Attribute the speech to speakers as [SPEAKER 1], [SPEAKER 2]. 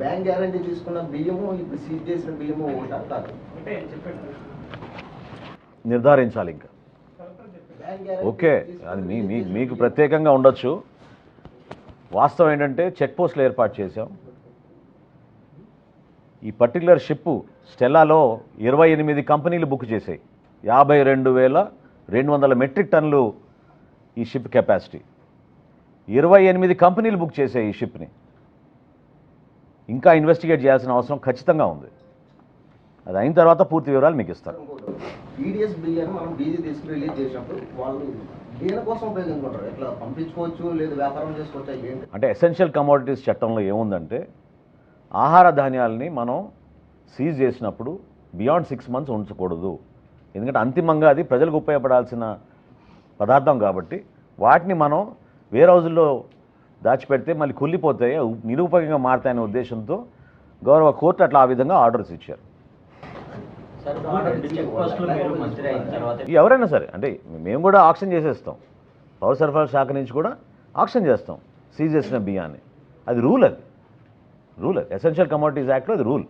[SPEAKER 1] Bank guarantee తీసుకున్న బియ్యము ఇప్పుడు సీజ్ చేసిన బియ్యము ఒకటా కాదు
[SPEAKER 2] నిర్ధారించాలి ఇంకా. ఓకే, అది మీకు ప్రత్యేకంగా ఉండొచ్చు. వాస్తవం ఏంటంటే చెక్ పోస్టులు ఏర్పాటు చేశాం. ఈ పర్టికులర్ షిప్ స్టెల్లాలో 28 కంపెనీలు బుక్ చేశాయి. 52,200 మెట్రిక్ టన్నులు ఈ షిప్ కెపాసిటీ. 28 కంపెనీలు బుక్ చేశాయి ఈ షిప్ని. ఇంకా ఇన్వెస్టిగేట్ చేయాల్సిన అవసరం ఖచ్చితంగా ఉంది. అది అయిన తర్వాత పూర్తి వివరాలు మీకు ఇస్తారు.
[SPEAKER 1] పీడిఎస్ బియ్యాన్ని మనం డీజీ తీసుకుని రిలీజ్ చేసినప్పుడు వాళ్ళు దేనికోసం ఉపయోగించుకుంటారు? ఎట్లా పంపించుకోవచ్చు, లేదు వ్యాపారం చేసుకోవచ్చు?
[SPEAKER 2] అంటే ఎసెన్షియల్ కమోడిటీస్ చట్టంలో ఏముందంటే ఆహార ధాన్యాలని మనం సీజ్ చేసినప్పుడు బియాండ్ 6 months ఉంచకూడదు. ఎందుకంటే అంతిమంగా అది ప్రజలకు ఉపయోగపడాల్సిన పదార్థం కాబట్టి వాటిని మనం వేరే హౌజుల్లో దాచిపెడితే మళ్ళీ కుళ్ళిపోతాయి, నిరుపయోగంగా మారుతాయనే ఉద్దేశంతో గౌరవ కోర్టు అట్లా ఆ విధంగా ఆర్డర్స్ ఇచ్చారు. ఎవరైనా సరే, అంటే మేము కూడా ఆక్షన్ చేసేస్తాం. పౌర సరఫరాల శాఖ నుంచి కూడా ఆక్షన్ చేస్తాం సీజ్ చేసిన బియ్యాన్ని. అది రూల్, అది ఎసెన్షియల్ కమోడిటీస్ యాక్ట్లో అది రూల్.